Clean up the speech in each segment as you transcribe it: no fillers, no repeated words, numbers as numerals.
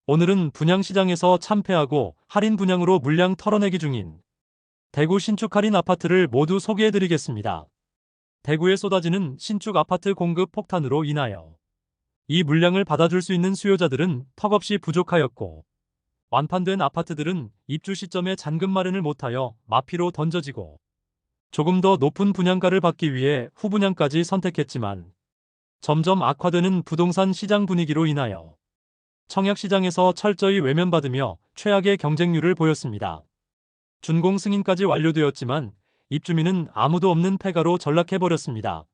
오늘은 분양시장에서 참패하고 할인 분양으로 물량 털어내기 중인 대구 신축 할인 아파트를 모두 소개해드리겠습니다. 대구에 쏟아지는 신축 아파트 공급 폭탄으로 인하여 이 물량을 받아줄 수 있는 수요자들은 턱없이 부족하였고, 완판된 아파트들은 입주 시점에 잔금 마련을 못하여 마피로 던져지고, 조금 더 높은 분양가를 받기 위해 후분양까지 선택했지만 점점 악화되는 부동산 시장 분위기로 인하여 청약시장에서 철저히 외면받으며 최악의 경쟁률을 보였습니다. 준공 승인까지 완료되었지만 입주민은 아무도 없는 폐가로 전락해버렸습니다.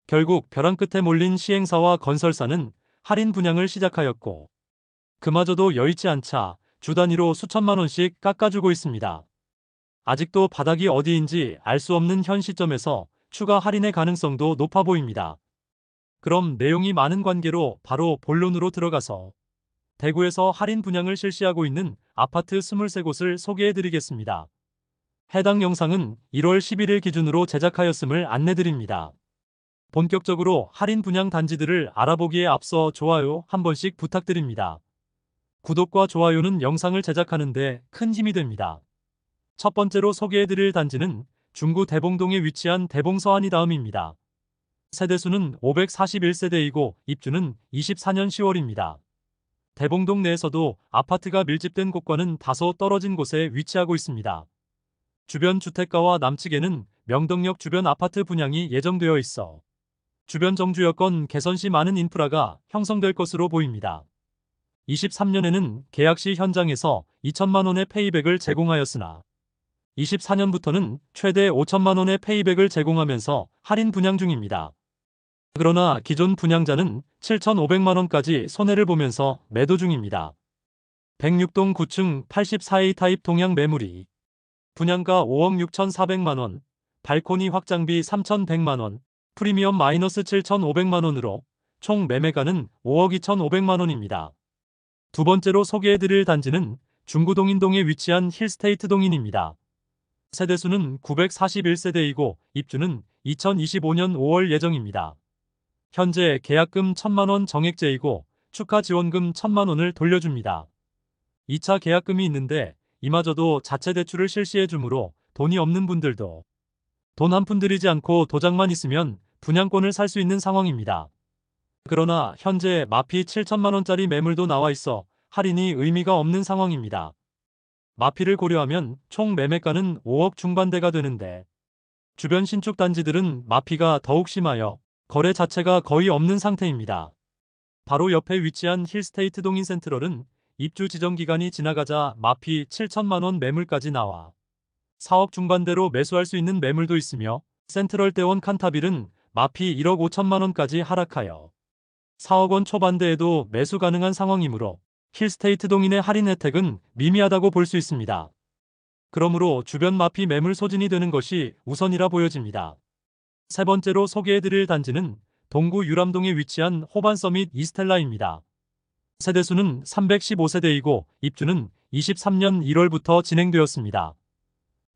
결국 벼랑 끝에 몰린 시행사와 건설사는 할인 분양을 시작하였고, 그마저도 여의치 않자 주 단위로 수천만 원씩 깎아주고 있습니다. 아직도 바닥이 어디인지 알 수 없는 현 시점에서 추가 할인의 가능성도 높아 보입니다. 그럼 내용이 많은 관계로 바로 본론으로 들어가서 대구에서 할인 분양을 실시하고 있는 아파트 23곳을 소개해드리겠습니다. 해당 영상은 1월 11일 기준으로 제작하였음을 안내드립니다. 본격적으로 할인 분양 단지들을 알아보기에 앞서 좋아요 한 번씩 부탁드립니다. 구독과 좋아요는 영상을 제작하는데 큰 힘이 됩니다. 첫 번째로 소개해드릴 단지는 중구 대봉동에 위치한 대봉서안이 다음입니다. 세대수는 541세대이고 입주는 24년 10월입니다. 대봉동 내에서도 아파트가 밀집된 곳과는 다소 떨어진 곳에 위치하고 있습니다. 주변 주택가와 남측에는 명덕역 주변 아파트 분양이 예정되어 있어 주변 정주 여건 개선 시 많은 인프라가 형성될 것으로 보입니다. 23년에는 계약 시 현장에서 2천만 원의 페이백을 제공하였으나 24년부터는 최대 5천만 원의 페이백을 제공하면서 할인 분양 중입니다. 그러나 기존 분양자는 7,500만 원까지 손해를 보면서 매도 중입니다. 106동 9층 84A 타입 동양 매물이 분양가 5억 6,400만 원, 발코니 확장비 3,100만 원, 프리미엄 마이너스 7,500만 원으로 총 매매가는 5억 2,500만 원입니다. 두 번째로 소개해드릴 단지는 중구동인동에 위치한 힐스테이트 동인입니다. 세대수는 941세대이고 입주는 2025년 5월 예정입니다. 현재 계약금 1,000만 원 정액제이고 축하 지원금 1,000만 원을 돌려줍니다. 2차 계약금이 있는데 이마저도 자체 대출을 실시해 주므로 돈이 없는 분들도 돈 한 푼 들이지 않고 도장만 있으면 분양권을 살 수 있는 상황입니다. 그러나 현재 마피 7천만 원짜리 매물도 나와 있어 할인이 의미가 없는 상황입니다. 마피를 고려하면 총 매매가는 5억 중반대가 되는데 주변 신축 단지들은 마피가 더욱 심하여 거래 자체가 거의 없는 상태입니다. 바로 옆에 위치한 힐스테이트 동인 센트럴은 입주 지정 기간이 지나가자 마피 7천만 원 매물까지 나와 4억 중반대로 매수할 수 있는 매물도 있으며, 센트럴 대원 칸타빌은 마피 1억 5천만 원까지 하락하여 4억 원 초반대에도 매수 가능한 상황이므로 힐스테이트 동인의 할인 혜택은 미미하다고 볼 수 있습니다. 그러므로 주변 마피 매물 소진이 되는 것이 우선이라 보여집니다. 세 번째로 소개해드릴 단지는 동구 유람동에 위치한 호반 서밋 이스텔라입니다. 세대수는 315세대이고 입주는 23년 1월부터 진행되었습니다.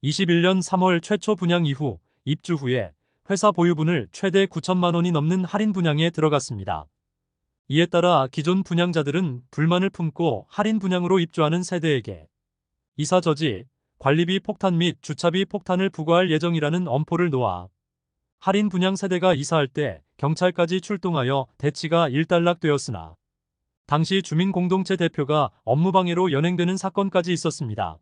21년 3월 최초 분양 이후 입주 후에 회사 보유분을 최대 9천만 원이 넘는 할인 분양에 들어갔습니다. 이에 따라 기존 분양자들은 불만을 품고 할인 분양으로 입주하는 세대에게 이사 저지, 관리비 폭탄 및 주차비 폭탄을 부과할 예정이라는 엄포를 놓아 할인 분양 세대가 이사할 때 경찰까지 출동하여 대치가 일단락되었으나 당시 주민공동체 대표가 업무방해로 연행되는 사건까지 있었습니다.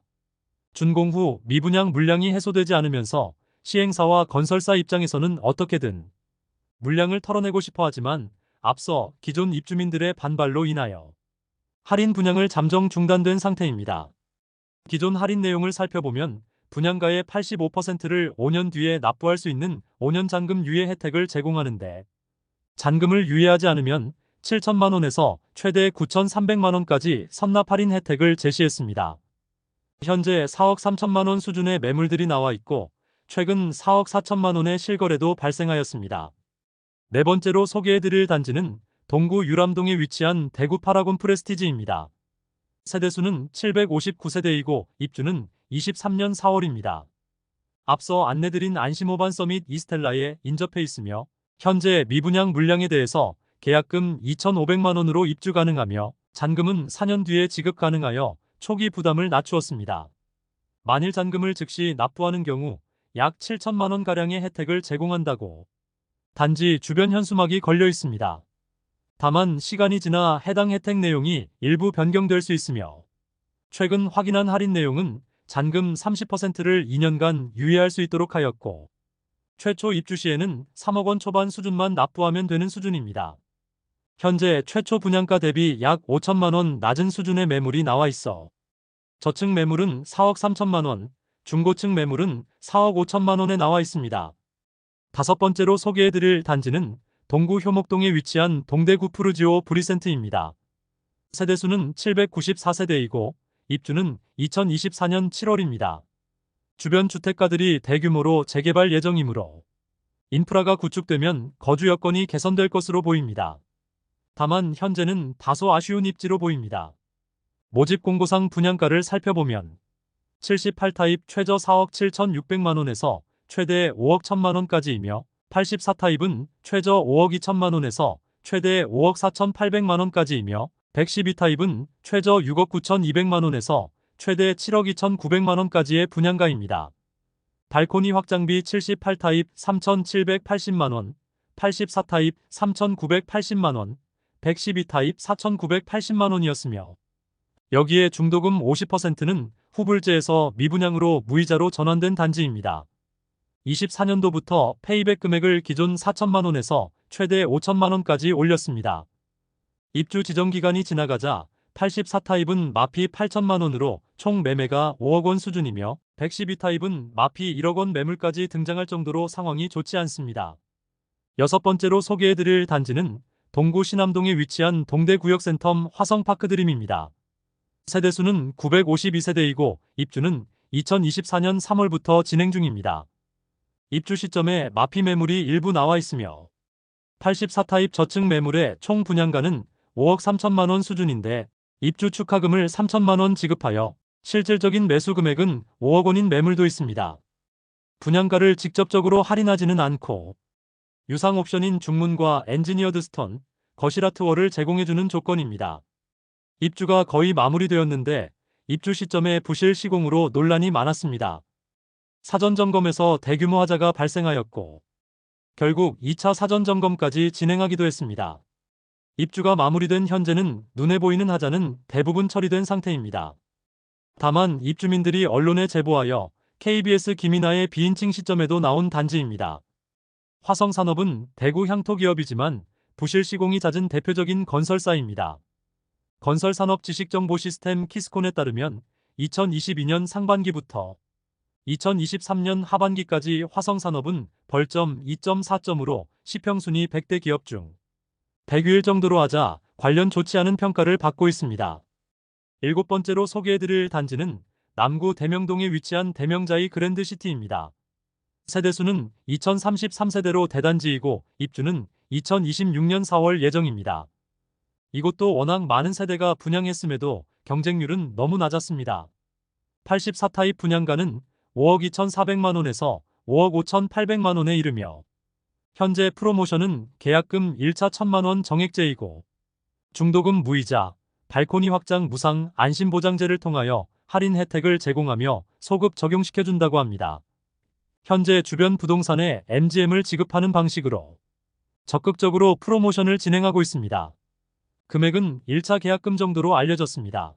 준공 후 미분양 물량이 해소되지 않으면서 시행사와 건설사 입장에서는 어떻게든 물량을 털어내고 싶어 하지만 앞서 기존 입주민들의 반발로 인하여 할인 분양을 잠정 중단된 상태입니다. 기존 할인 내용을 살펴보면 분양가의 85%를 5년 뒤에 납부할 수 있는 5년 잔금 유예 혜택을 제공하는데, 잔금을 유예하지 않으면 7천만 원에서 최대 9,300만 원까지 선납 할인 혜택을 제시했습니다. 현재 4억 3천만 원 수준의 매물들이 나와 있고 최근 4억 4천만 원의 실거래도 발생하였습니다. 네 번째로 소개해드릴 단지는 동구 유람동에 위치한 대구 파라곤 프레스티지입니다. 세대수는 759세대이고 입주는 23년 4월입니다. 앞서 안내드린 안심호반 서밋 이스텔라에 인접해 있으며 현재 미분양 물량에 대해서 계약금 2,500만 원으로 입주 가능하며 잔금은 4년 뒤에 지급 가능하여 초기 부담을 낮추었습니다. 만일 잔금을 즉시 납부하는 경우 약 7천만 원가량의 혜택을 제공한다고. 단지 주변 현수막이 걸려 있습니다. 다만 시간이 지나 해당 혜택 내용이 일부 변경될 수 있으며 최근 확인한 할인 내용은 잔금 30%를 2년간 유예할 수 있도록 하였고 최초 입주 시에는 3억 원 초반 수준만 납부하면 되는 수준입니다. 현재 최초 분양가 대비 약 5천만 원 낮은 수준의 매물이 나와 있어 저층 매물은 4억 3천만 원, 중고층 매물은 4억 5천만 원에 나와 있습니다. 다섯 번째로 소개해드릴 단지는 동구 효목동에 위치한 동대구 푸르지오 브리센트입니다. 세대수는 794세대이고 입주는 2024년 7월입니다. 주변 주택가들이 대규모로 재개발 예정이므로 인프라가 구축되면 거주 여건이 개선될 것으로 보입니다. 다만 현재는 다소 아쉬운 입지로 보입니다. 모집 공고상 분양가를 살펴보면 78타입 최저 4억 7,600만 원에서 최대 5억 1천만 원까지이며 84타입은 최저 5억 2천만 원에서 최대 5억 4,800만 원까지이며 112타입은 최저 6억 9,200만 원에서 최대 7억 2,900만 원까지의 분양가입니다. 발코니 확장비 78타입 3,780만 원, 84타입 3,980만 원, 112타입 4,980만 원이었으며 여기에 중도금 50%는 후불제에서 미분양으로 무이자로 전환된 단지입니다. 24년도부터 페이백 금액을 기존 4천만 원에서 최대 5천만 원까지 올렸습니다. 입주 지정 기간이 지나가자 84타입은 마피 8천만 원으로 총 매매가 5억 원 수준이며 112타입은 마피 1억 원 매물까지 등장할 정도로 상황이 좋지 않습니다. 여섯 번째로 소개해드릴 단지는 동구 신암동에 위치한 동대구역센텀 화성파크드림입니다. 세대수는 952세대이고 입주는 2024년 3월부터 진행 중입니다. 입주 시점에 마피 매물이 일부 나와 있으며 84타입 저층 매물의 총 분양가는 5억 3천만 원 수준인데 입주 축하금을 3천만 원 지급하여 실질적인 매수 금액은 5억 원인 매물도 있습니다. 분양가를 직접적으로 할인하지는 않고 유상 옵션인 중문과 엔지니어드 스톤, 거실 아트월을 제공해주는 조건입니다. 입주가 거의 마무리되었는데 입주 시점에 부실 시공으로 논란이 많았습니다. 사전 점검에서 대규모 하자가 발생하였고 결국 2차 사전 점검까지 진행하기도 했습니다. 입주가 마무리된 현재는 눈에 보이는 하자는 대부분 처리된 상태입니다. 다만 입주민들이 언론에 제보하여 KBS 김이나의 비인칭 시점에도 나온 단지입니다. 화성산업은 대구 향토기업이지만 부실 시공이 잦은 대표적인 건설사입니다. 건설산업 지식정보 시스템 키스콘에 따르면 2022년 상반기부터 2023년 하반기까지 화성산업은 벌점 2.4점으로 시평순위 100대 기업 중 100위일 정도로 하자 관련 좋지 않은 평가를 받고 있습니다. 일곱 번째로 소개해드릴 단지는 남구 대명동에 위치한 대명자이 그랜드시티입니다. 세대수는 2033세대로 대단지이고 입주는 2026년 4월 예정입니다. 이곳도 워낙 많은 세대가 분양했음에도 경쟁률은 너무 낮았습니다. 84타입 분양가는 5억 2,400만 원에서 5억 5,800만 원에 이르며 현재 프로모션은 계약금 1차 1,000만 원 정액제이고 중도금 무이자, 발코니 확장 무상 안심보장제를 통하여 할인 혜택을 제공하며 소급 적용시켜준다고 합니다. 현재 주변 부동산에 MGM을 지급하는 방식으로 적극적으로 프로모션을 진행하고 있습니다. 금액은 1차 계약금 정도로 알려졌습니다.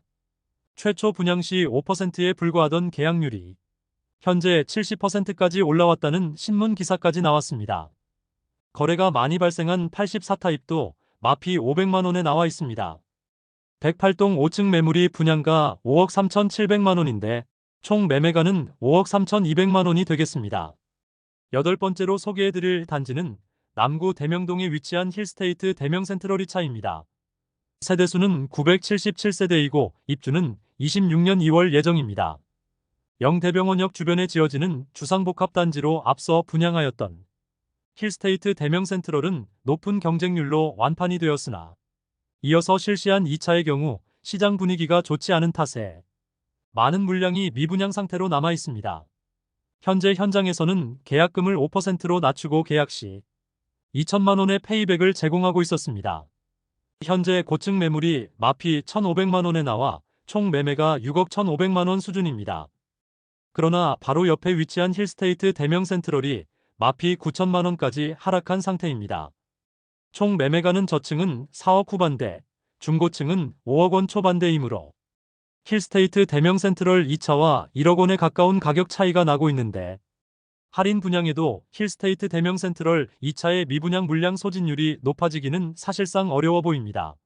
최초 분양 시 5%에 불과하던 계약률이 현재 70%까지 올라왔다는 신문 기사까지 나왔습니다. 거래가 많이 발생한 84타입도 마피 500만 원에 나와 있습니다. 108동 5층 매물이 분양가 5억 3,700만 원인데 총 매매가는 5억 3,200만 원이 되겠습니다. 여덟 번째로 소개해드릴 단지는 남구 대명동에 위치한 힐스테이트 대명센트럴이차입니다. 세대수는 977세대이고 입주는 26년 2월 예정입니다. 영대병원역 주변에 지어지는 주상복합단지로 앞서 분양하였던 힐스테이트 대명센트럴은 높은 경쟁률로 완판이 되었으나 이어서 실시한 2차의 경우 시장 분위기가 좋지 않은 탓에 많은 물량이 미분양 상태로 남아 있습니다. 현재 현장에서는 계약금을 5%로 낮추고 계약 시 2천만 원의 페이백을 제공하고 있었습니다. 현재 고층 매물이 마피 1,500만 원에 나와 총 매매가 6억 1,500만 원 수준입니다. 그러나 바로 옆에 위치한 힐스테이트 대명 센트럴이 마피 9천만 원까지 하락한 상태입니다. 총 매매가는 저층은 4억 후반대, 중고층은 5억 원 초반대이므로 힐스테이트 대명 센트럴 2차와 1억 원에 가까운 가격 차이가 나고 있는데, 할인 분양에도 힐스테이트 대명 센트럴 2차의 미분양 물량 소진율이 높아지기는 사실상 어려워 보입니다.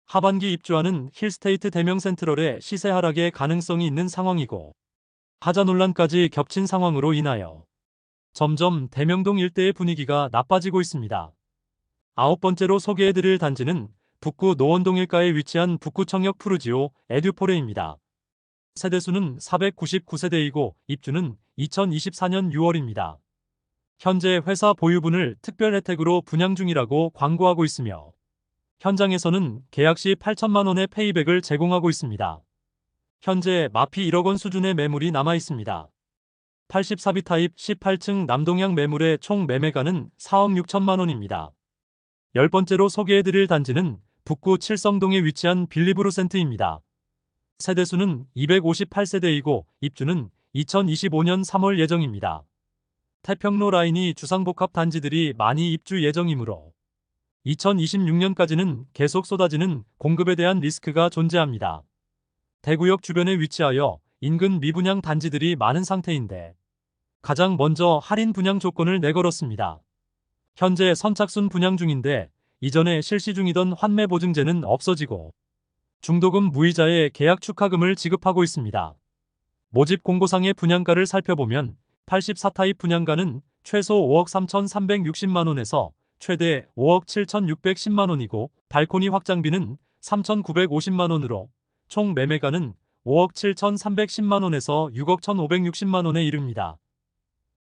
하반기 입주하는 힐스테이트 대명 센트럴의 시세 하락의 가능성이 있는 상황이고, 하자 논란까지 겹친 상황으로 인하여 점점 대명동 일대의 분위기가 나빠지고 있습니다. 아홉 번째로 소개해드릴 단지는 북구 노원동 일가에 위치한 북구청역 푸르지오 에듀포레입니다. 세대수는 499세대이고 입주는 2024년 6월입니다. 현재 회사 보유분을 특별 혜택으로 분양 중이라고 광고하고 있으며, 현장에서는 계약 시 8천만 원의 페이백을 제공하고 있습니다. 현재 마피 1억 원 수준의 매물이 남아 있습니다. 84비 타입 18층 남동향 매물의 총 매매가는 4억 6천만 원입니다. 열 번째로 소개해드릴 단지는 북구 칠성동에 위치한 빌리브루센트입니다. 세대수는 258세대이고 입주는 2025년 3월 예정입니다. 태평로 라인이 주상복합 단지들이 많이 입주 예정이므로 2026년까지는 계속 쏟아지는 공급에 대한 리스크가 존재합니다. 대구역 주변에 위치하여 인근 미분양 단지들이 많은 상태인데, 가장 먼저 할인 분양 조건을 내걸었습니다. 현재 선착순 분양 중인데 이전에 실시 중이던 환매 보증제는 없어지고 중도금 무이자의 계약 축하금을 지급하고 있습니다. 모집 공고상의 분양가를 살펴보면 84타입 분양가는 최소 5억 3,360만 원에서 최대 5억 7,610만 원이고, 발코니 확장비는 3,950만 원으로 총 매매가는 5억 7,310만 원에서 6억 1,560만 원에 이릅니다.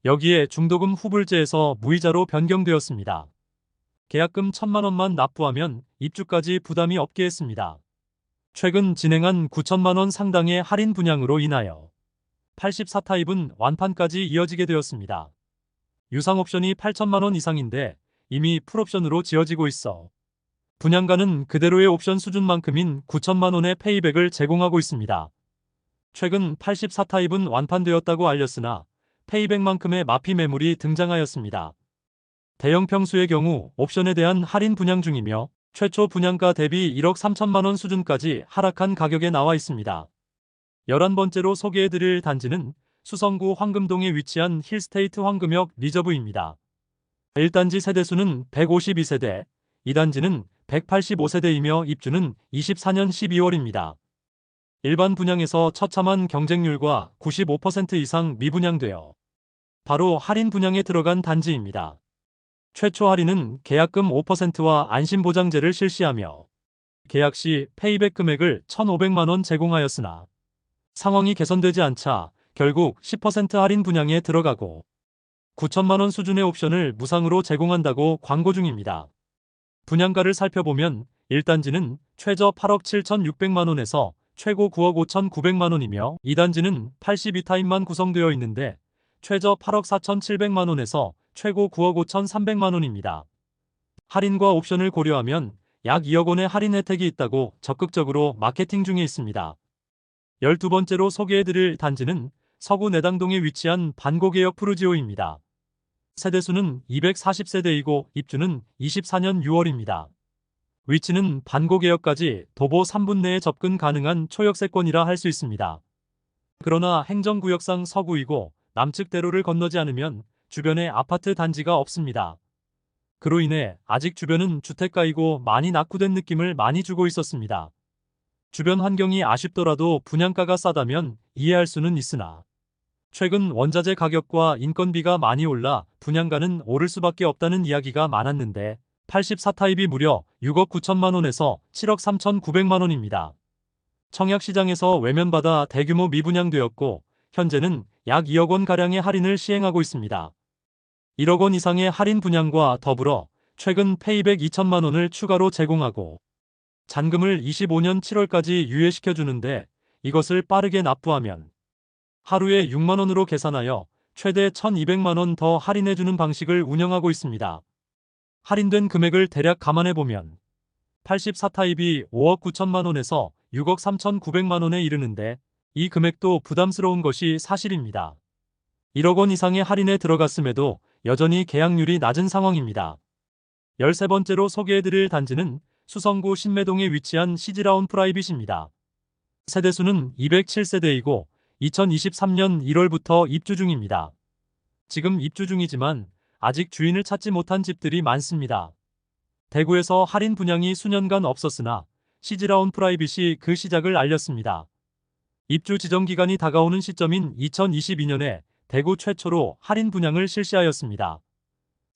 여기에 중도금 후불제에서 무이자로 변경되었습니다. 계약금 1,000만 원만 납부하면 입주까지 부담이 없게 했습니다. 최근 진행한 9천만 원 상당의 할인 분양으로 인하여 84타입은 완판까지 이어지게 되었습니다. 유상 옵션이 8천만 원 이상인데 이미 풀옵션으로 지어지고 있어 분양가는 그대로의 옵션 수준만큼인 9천만 원의 페이백을 제공하고 있습니다. 최근 84타입은 완판되었다고 알렸으나 페이백만큼의 마피 매물이 등장하였습니다. 대형 평수의 경우 옵션에 대한 할인 분양 중이며 최초 분양가 대비 1억 3천만 원 수준까지 하락한 가격에 나와 있습니다. 11번째로 소개해드릴 단지는 수성구 황금동에 위치한 힐스테이트 황금역 리저브입니다. 1단지 세대수는 152세대, 2단지는 185세대이며 입주는 24년 12월입니다. 일반 분양에서 처참한 경쟁률과 95% 이상 미분양되어 바로 할인 분양에 들어간 단지입니다. 최초 할인은 계약금 5%와 안심보장제를 실시하며 계약 시 페이백 금액을 1,500만 원 제공하였으나 상황이 개선되지 않자 결국 10% 할인 분양에 들어가고 9천만 원 수준의 옵션을 무상으로 제공한다고 광고 중입니다. 분양가를 살펴보면 1단지는 최저 8억 7,600만 원에서 최고 9억 5,900만 원이며 2단지는 82타입만 구성되어 있는데 최저 8억 4,700만 원에서 최고 9억 5,300만 원입니다. 할인과 옵션을 고려하면 약 2억 원의 할인 혜택이 있다고 적극적으로 마케팅 중에 있습니다. 12번째로 소개해드릴 단지는 서구 내당동에 위치한 반고개역 푸르지오입니다. 세대수는 240세대이고 입주는 24년 6월입니다. 위치는 반고개역까지 도보 3분 내에 접근 가능한 초역세권이라 할 수 있습니다. 그러나 행정구역상 서구이고 남측 대로를 건너지 않으면 주변에 아파트 단지가 없습니다. 그로 인해 아직 주변은 주택가이고 많이 낙후된 느낌을 많이 주고 있었습니다. 주변 환경이 아쉽더라도 분양가가 싸다면 이해할 수는 있으나 최근 원자재 가격과 인건비가 많이 올라 분양가는 오를 수밖에 없다는 이야기가 많았는데 84타입이 무려 6억 9천만 원에서 7억 3,900만 원입니다. 청약시장에서 외면받아 대규모 미분양되었고 현재는 약 2억 원가량의 할인을 시행하고 있습니다. 1억 원 이상의 할인 분양과 더불어 최근 페이백 2천만 원을 추가로 제공하고 잔금을 25년 7월까지 유예시켜주는데 이것을 빠르게 납부하면 하루에 6만 원으로 계산하여 최대 1,200만 원 더 할인해주는 방식을 운영하고 있습니다. 할인된 금액을 대략 감안해보면 84타입이 5억 9천만 원에서 6억 3,900만 원에 이르는데 이 금액도 부담스러운 것이 사실입니다. 1억 원 이상의 할인에 들어갔음에도 여전히 계약률이 낮은 상황입니다. 13번째로 소개해드릴 단지는 수성구 신매동에 위치한 시즈라운 프라이빗입니다. 세대수는 207세대이고 2023년 1월부터 입주 중입니다. 지금 입주 중이지만 아직 주인을 찾지 못한 집들이 많습니다. 대구에서 할인 분양이 수년간 없었으나 시즈라운 프라이빗이 그 시작을 알렸습니다. 입주 지정 기간이 다가오는 시점인 2022년에 대구 최초로 할인 분양을 실시하였습니다.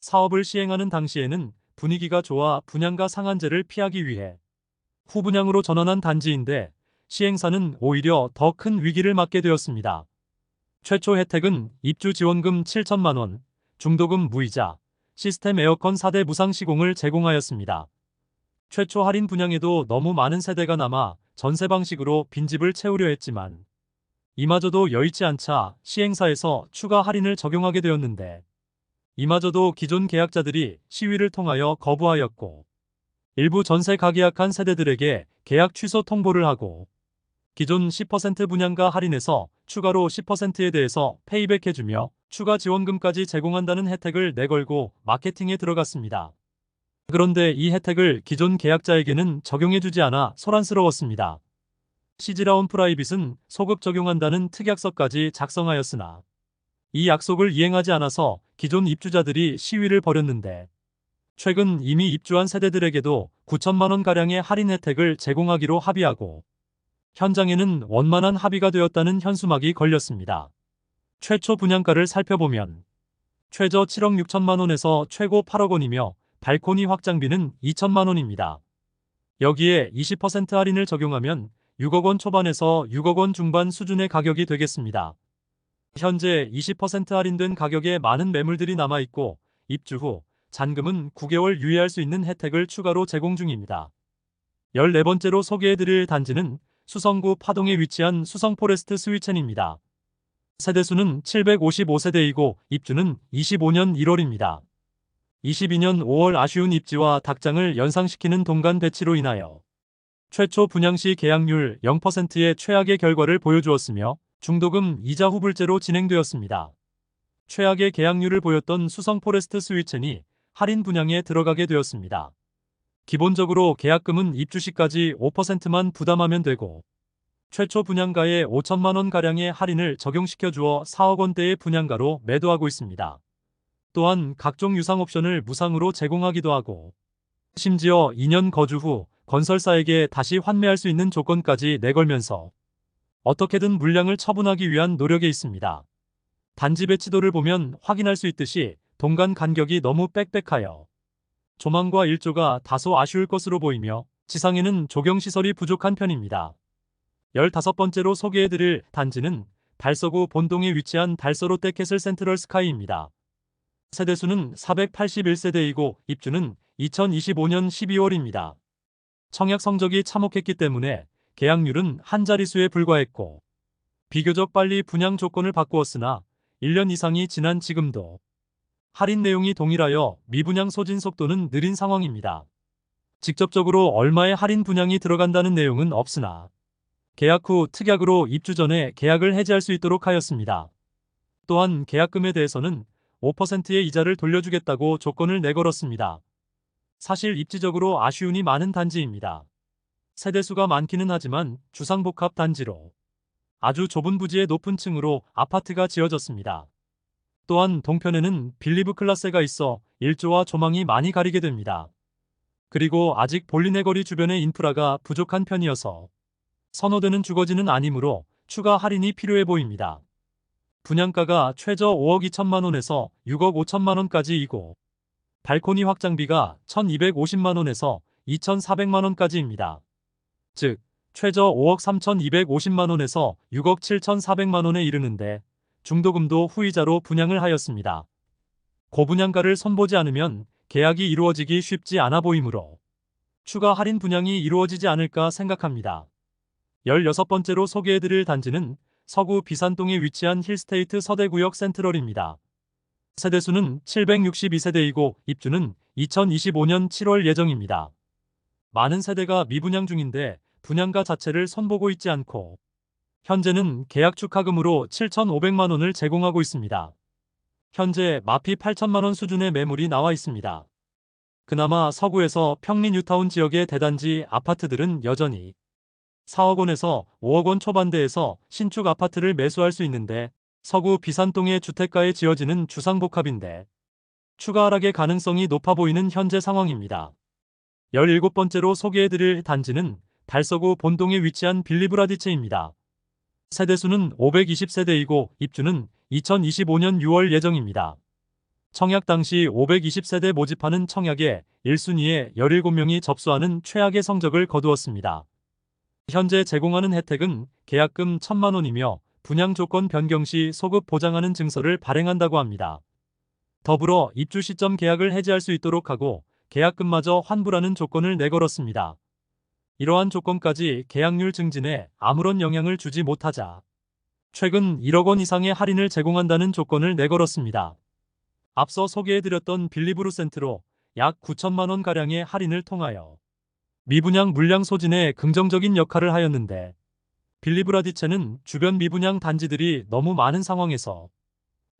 사업을 시행하는 당시에는 분위기가 좋아 분양가 상한제를 피하기 위해 후분양으로 전환한 단지인데 시행사는 오히려 더 큰 위기를 맞게 되었습니다. 최초 혜택은 입주 지원금 7천만 원, 중도금 무이자, 시스템 에어컨 4대 무상 시공을 제공하였습니다. 최초 할인 분양에도 너무 많은 세대가 남아 전세 방식으로 빈집을 채우려 했지만 이마저도 여의치 않자 시행사에서 추가 할인을 적용하게 되었는데 이마저도 기존 계약자들이 시위를 통하여 거부하였고 일부 전세 가계약한 세대들에게 계약 취소 통보를 하고 기존 10% 분양가 할인에서 추가로 10%에 대해서 페이백해주며 추가 지원금까지 제공한다는 혜택을 내걸고 마케팅에 들어갔습니다. 그런데 이 혜택을 기존 계약자에게는 적용해주지 않아 소란스러웠습니다. 시즈라운 프라이빗은 소급 적용한다는 특약서까지 작성하였으나 이 약속을 이행하지 않아서 기존 입주자들이 시위를 벌였는데 최근 이미 입주한 세대들에게도 9천만 원가량의 할인 혜택을 제공하기로 합의하고 현장에는 원만한 합의가 되었다는 현수막이 걸렸습니다. 최초 분양가를 살펴보면 최저 7억 6천만 원에서 최고 8억 원이며 발코니 확장비는 2천만 원입니다. 여기에 20% 할인을 적용하면 6억 원 초반에서 6억 원 중반 수준의 가격이 되겠습니다. 현재 20% 할인된 가격에 많은 매물들이 남아있고 입주 후 잔금은 9개월 유예할 수 있는 혜택을 추가로 제공 중입니다. 14번째로 소개해드릴 단지는 수성구 파동에 위치한 수성포레스트 스위첸입니다. 세대수는 755세대이고 입주는 25년 1월입니다. 22년 5월 아쉬운 입지와 닭장을 연상시키는 동간 배치로 인하여 최초 분양 시 계약률 0%의 최악의 결과를 보여주었으며 중도금 이자 후불제로 진행되었습니다. 최악의 계약률을 보였던 수성포레스트 스위첸이 할인 분양에 들어가게 되었습니다. 기본적으로 계약금은 입주 시까지 5%만 부담하면 되고 최초 분양가에 5천만 원가량의 할인을 적용시켜 주어 4억 원대의 분양가로 매도하고 있습니다. 또한 각종 유상 옵션을 무상으로 제공하기도 하고 심지어 2년 거주 후 건설사에게 다시 환매할 수 있는 조건까지 내걸면서 어떻게든 물량을 처분하기 위한 노력에 있습니다. 단지 배치도를 보면 확인할 수 있듯이 동간 간격이 너무 빽빽하여 조망과 일조가 다소 아쉬울 것으로 보이며 지상에는 조경시설이 부족한 편입니다. 15번째로 소개해드릴 단지는 달서구 본동에 위치한 달서 롯데캐슬 센트럴 스카이입니다. 세대수는 481세대이고 입주는 2025년 12월입니다. 청약 성적이 참혹했기 때문에 계약률은 한 자릿수에 불과했고 비교적 빨리 분양 조건을 바꾸었으나 1년 이상이 지난 지금도 할인 내용이 동일하여 미분양 소진 속도는 느린 상황입니다. 직접적으로 얼마의 할인 분양이 들어간다는 내용은 없으나 계약 후 특약으로 입주 전에 계약을 해지할 수 있도록 하였습니다. 또한 계약금에 대해서는 5%의 이자를 돌려주겠다고 조건을 내걸었습니다. 사실 입지적으로 아쉬움이 많은 단지입니다. 세대수가 많기는 하지만 주상복합 단지로 아주 좁은 부지의 높은 층으로 아파트가 지어졌습니다. 또한 동편에는 빌리브 클라스가 있어 일조와 조망이 많이 가리게 됩니다. 그리고 아직 볼리네 거리 주변의 인프라가 부족한 편이어서 선호되는 주거지는 아니므로 추가 할인이 필요해 보입니다. 분양가가 최저 5억 2천만 원에서 6억 5천만 원까지이고 발코니 확장비가 1,250만 원에서 2,400만 원까지입니다. 즉 최저 5억 3,250만 원에서 6억 7,400만 원에 이르는데 중도금도 후이자로 분양을 하였습니다. 고분양가를 선보지 않으면 계약이 이루어지기 쉽지 않아 보이므로 추가 할인 분양이 이루어지지 않을까 생각합니다. 16번째로 소개해드릴 단지는 서구 비산동에 위치한 힐스테이트 서대구역 센트럴입니다. 세대수는 762세대이고 입주는 2025년 7월 예정입니다. 많은 세대가 미분양 중인데 분양가 자체를 손보고 있지 않고 현재는 계약 축하금으로 7,500만 원을 제공하고 있습니다. 현재 마피 8천만 원 수준의 매물이 나와 있습니다. 그나마 서구에서 평리 뉴타운 지역의 대단지 아파트들은 여전히 4억 원에서 5억 원 초반대에서 신축 아파트를 매수할 수 있는데 서구 비산동의 주택가에 지어지는 주상복합인데 추가 하락의 가능성이 높아 보이는 현재 상황입니다. 17번째로 소개해드릴 단지는 달서구 본동에 위치한 빌리브라디체입니다. 세대수는 520세대이고 입주는 2025년 6월 예정입니다. 청약 당시 520세대 모집하는 청약에 1순위에 17명이 접수하는 최악의 성적을 거두었습니다. 현재 제공하는 혜택은 계약금 1,000만 원이며 분양 조건 변경 시 소급 보장하는 증서를 발행한다고 합니다. 더불어 입주 시점 계약을 해지할 수 있도록 하고 계약금마저 환불하는 조건을 내걸었습니다. 이러한 조건까지 계약률 증진에 아무런 영향을 주지 못하자 최근 1억 원 이상의 할인을 제공한다는 조건을 내걸었습니다. 앞서 소개해드렸던 빌리브루센트로 약 9천만 원가량의 할인을 통하여 미분양 물량 소진에 긍정적인 역할을 하였는데 빌리브라디체는 주변 미분양 단지들이 너무 많은 상황에서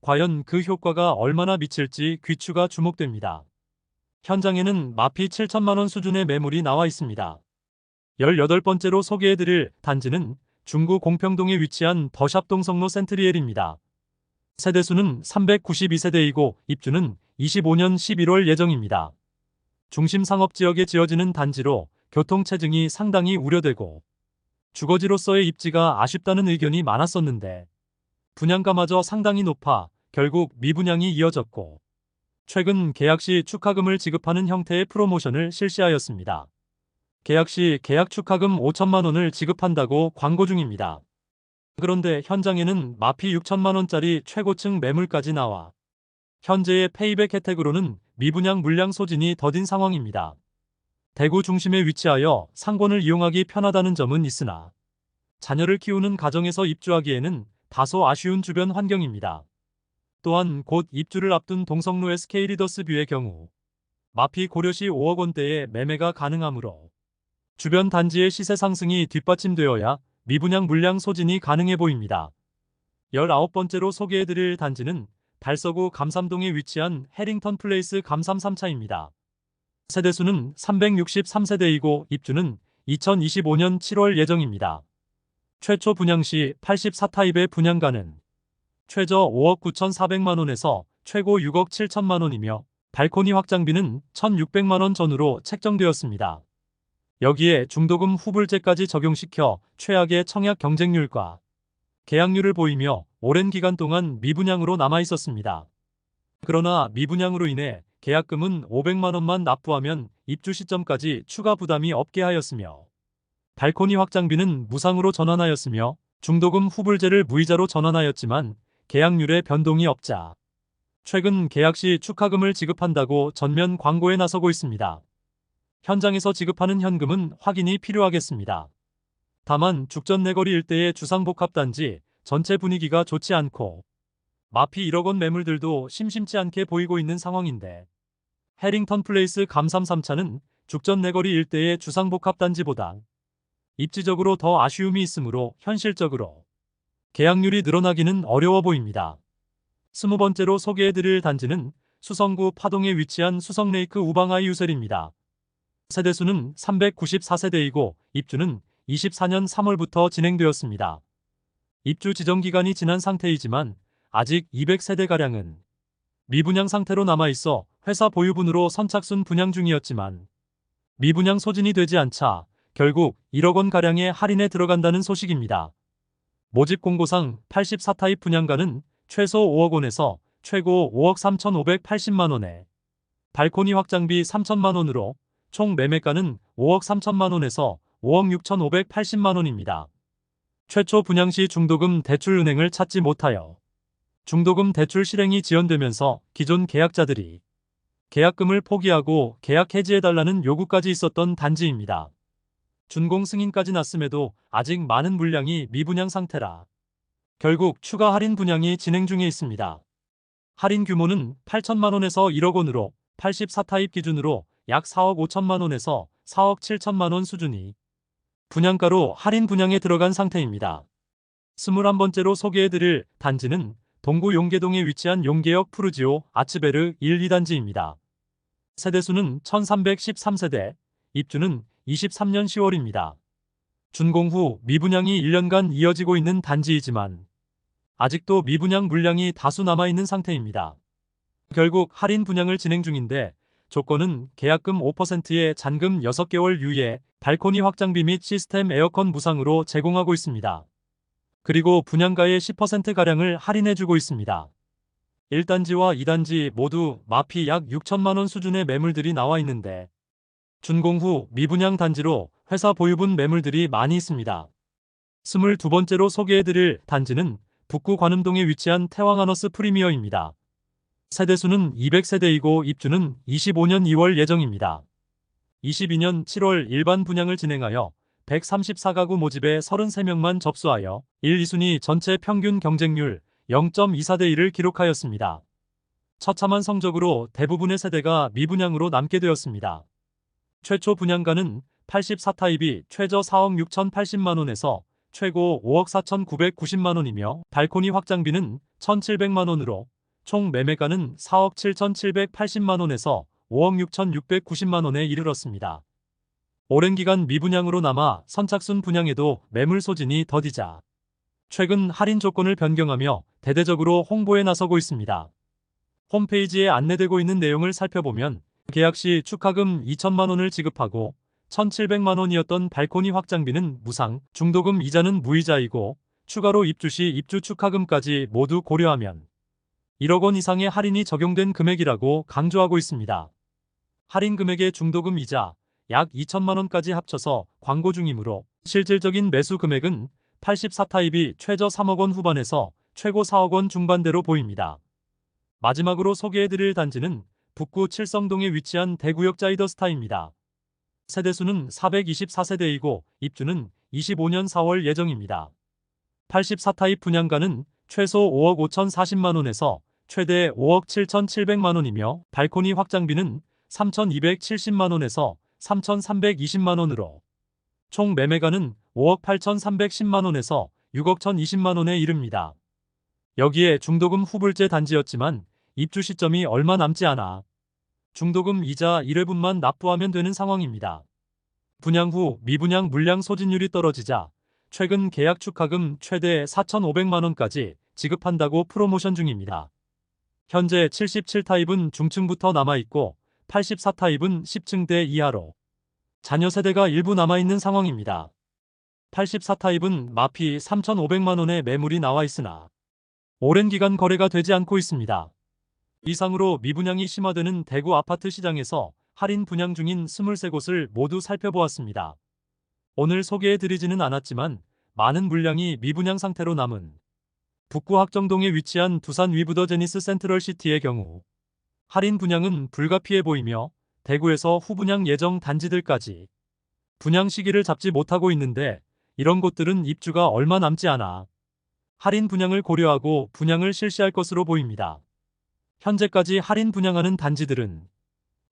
과연 그 효과가 얼마나 미칠지 귀추가 주목됩니다. 현장에는 마피 7천만 원 수준의 매물이 나와 있습니다. 18번째로 소개해드릴 단지는 중구 공평동에 위치한 더샵동 성로 센트리엘입니다. 세대수는 392세대이고 입주는 25년 11월 예정입니다. 중심 상업지역에 지어지는 단지로 교통체증이 상당히 우려되고 주거지로서의 입지가 아쉽다는 의견이 많았었는데 분양가마저 상당히 높아 결국 미분양이 이어졌고 최근 계약 시 축하금을 지급하는 형태의 프로모션을 실시하였습니다. 계약 시 계약 축하금 5천만 원을 지급한다고 광고 중입니다. 그런데 현장에는 마피 6천만 원짜리 최고층 매물까지 나와 현재의 페이백 혜택으로는 미분양 물량 소진이 더딘 상황입니다. 대구 중심에 위치하여 상권을 이용하기 편하다는 점은 있으나 자녀를 키우는 가정에서 입주하기에는 다소 아쉬운 주변 환경입니다. 또한 곧 입주를 앞둔 동성로 SK 리더스 뷰의 경우 마피 고려시 5억 원대의 매매가 가능하므로 주변 단지의 시세 상승이 뒷받침되어야 미분양 물량 소진이 가능해 보입니다. 19번째로 소개해드릴 단지는 달서구 감삼동에 위치한 해링턴 플레이스 감삼 3차입니다. 세대수는 363세대이고 입주는 2025년 7월 예정입니다. 최초 분양 시 84타입의 분양가는 최저 5억 9,400만 원에서 최고 6억 7천만 원이며 발코니 확장비는 1,600만 원 전후로 책정되었습니다. 여기에 중도금 후불제까지 적용시켜 최악의 청약 경쟁률과 계약률을 보이며 오랜 기간 동안 미분양으로 남아있었습니다. 그러나 미분양으로 인해 계약금은 500만 원만 납부하면 입주 시점까지 추가 부담이 없게 하였으며 발코니 확장비는 무상으로 전환하였으며 중도금 후불제를 무이자로 전환하였지만 계약률에 변동이 없자 최근 계약 시 축하금을 지급한다고 전면 광고에 나서고 있습니다. 현장에서 지급하는 현금은 확인이 필요하겠습니다. 다만 죽전 내거리 일대의 주상복합단지 전체 분위기가 좋지 않고 마피 1억 원 매물들도 심심치 않게 보이고 있는 상황인데 해링턴 플레이스 감삼 3차는 죽전 내거리 일대의 주상복합단지보다 입지적으로 더 아쉬움이 있으므로 현실적으로 계약률이 늘어나기는 어려워 보입니다. 20번째로 소개해드릴 단지는 수성구 파동에 위치한 수성레이크 우방아이 유셀입니다. 세대수는 394세대이고 입주는 24년 3월부터 진행되었습니다. 입주 지정기간이 지난 상태이지만 아직 200세대가량은 미분양 상태로 남아있어 회사 보유분으로 선착순 분양 중이었지만 미분양 소진이 되지 않자 결국 1억 원가량의 할인에 들어간다는 소식입니다. 모집 공고상 84타입 분양가는 최소 5억 원에서 최고 5억 3,580만 원에 발코니 확장비 3천만 원으로 총 매매가는 5억 3천만 원에서 5억 6,580만 원입니다. 최초 분양 시 중도금 대출 은행을 찾지 못하여 중도금 대출 실행이 지연되면서 기존 계약자들이 계약금을 포기하고 계약 해지해달라는 요구까지 있었던 단지입니다. 준공 승인까지 났음에도 아직 많은 물량이 미분양 상태라 결국 추가 할인 분양이 진행 중에 있습니다. 할인 규모는 8천만 원에서 1억 원으로 84타입 기준으로 약 4억 5천만 원에서 4억 7천만 원 수준이 분양가로 할인 분양에 들어간 상태입니다. 21번째로 소개해드릴 단지는 동구 용계동에 위치한 용계역 푸르지오 아츠베르 1, 2단지입니다. 세대수는 1313세대, 입주는 23년 10월입니다. 준공 후 미분양이 1년간 이어지고 있는 단지이지만 아직도 미분양 물량이 다수 남아있는 상태입니다. 결국 할인 분양을 진행 중인데 조건은 계약금 5%에 잔금 6개월 유예, 발코니 확장비 및 시스템 에어컨 무상으로 제공하고 있습니다. 그리고 분양가의 10%가량을 할인해주고 있습니다. 1단지와 2단지 모두 마피 약 6천만 원 수준의 매물들이 나와 있는데 준공 후 미분양 단지로 회사 보유분 매물들이 많이 있습니다. 22번째로 소개해드릴 단지는 북구 관음동에 위치한 태왕하너스 프리미어입니다. 세대수는 200세대이고 입주는 25년 2월 예정입니다. 22년 7월 일반 분양을 진행하여 134가구 모집에 33명만 접수하여 1, 2순위 전체 평균 경쟁률 0.24대 1을 기록하였습니다. 처참한 성적으로 대부분의 세대가 미분양으로 남게 되었습니다. 최초 분양가는 84타입이 최저 4억 6,080만원에서 최고 5억 4,990만원이며 발코니 확장비는 1,700만원으로 총 매매가는 4억 7,780만원에서 5억 6,690만원에 이르렀습니다. 오랜 기간 미분양으로 남아 선착순 분양에도 매물 소진이 더디자 최근 할인 조건을 변경하며 대대적으로 홍보에 나서고 있습니다. 홈페이지에 안내되고 있는 내용을 살펴보면 계약 시 축하금 2천만 원을 지급하고 1,700만 원이었던 발코니 확장비는 무상, 중도금 이자는 무이자이고 추가로 입주 시 입주 축하금까지 모두 고려하면 1억 원 이상의 할인이 적용된 금액이라고 강조하고 있습니다. 할인 금액의 중도금 이자 약 2천만 원까지 합쳐서 광고 중이므로 실질적인 매수 금액은 84타입이 최저 3억 원 후반에서 최고 4억 원 중반대로 보입니다. 마지막으로 소개해드릴 단지는 북구 칠성동에 위치한 대구역 자이더스타입니다. 세대수는 424세대이고 입주는 25년 4월 예정입니다. 84타입 분양가는 최소 5억 5,040만원에서 최대 5억 7,700만원이며 발코니 확장비는 3,270만원에서 3,320만원으로 총 매매가는 5억 8,310만원에서 6억 1,020만원에 이릅니다. 여기에 중도금 후불제 단지였지만 입주 시점이 얼마 남지 않아 중도금 이자 1회분만 납부하면 되는 상황입니다. 분양 후 미분양 물량 소진율이 떨어지자 최근 계약 축하금 최대 4,500만원까지 지급한다고 프로모션 중입니다. 현재 77타입은 중층부터 남아있고 84타입은 10층대 이하로 자녀 세대가 일부 남아있는 상황입니다. 84타입은 마피 3,500만원의 매물이 나와 있으나 오랜 기간 거래가 되지 않고 있습니다. 이상으로 미분양이 심화되는 대구 아파트 시장에서 할인 분양 중인 23곳을 모두 살펴보았습니다. 오늘 소개해드리지는 않았지만 많은 물량이 미분양 상태로 남은 북구 학정동에 위치한 두산 위브더 제니스 센트럴시티의 경우 할인 분양은 불가피해 보이며 대구에서 후분양 예정 단지들까지 분양 시기를 잡지 못하고 있는데 이런 곳들은 입주가 얼마 남지 않아 할인 분양을 고려하고 분양을 실시할 것으로 보입니다. 현재까지 할인 분양하는 단지들은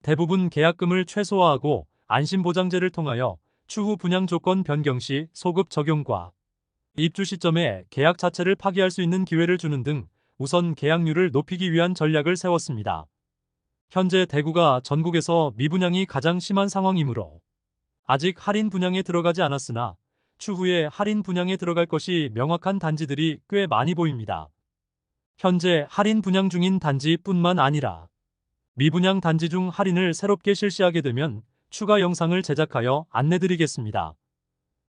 대부분 계약금을 최소화하고 안심보장제를 통하여 추후 분양 조건 변경 시 소급 적용과 입주 시점에 계약 자체를 파기할 수 있는 기회를 주는 등 우선 계약률을 높이기 위한 전략을 세웠습니다. 현재 대구가 전국에서 미분양이 가장 심한 상황이므로 아직 할인 분양에 들어가지 않았으나 추후에 할인 분양에 들어갈 것이 명확한 단지들이 꽤 많이 보입니다. 현재 할인 분양 중인 단지뿐만 아니라 미분양 단지 중 할인을 새롭게 실시하게 되면 추가 영상을 제작하여 안내드리겠습니다.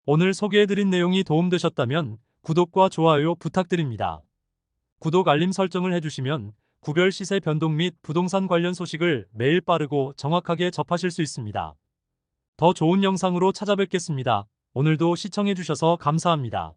오늘 소개해드린 내용이 도움되셨다면 구독과 좋아요 부탁드립니다. 구독 알림 설정을 해주시면 구별 시세 변동 및 부동산 관련 소식을 매일 빠르고 정확하게 접하실 수 있습니다. 더 좋은 영상으로 찾아뵙겠습니다. 오늘도 시청해주셔서 감사합니다.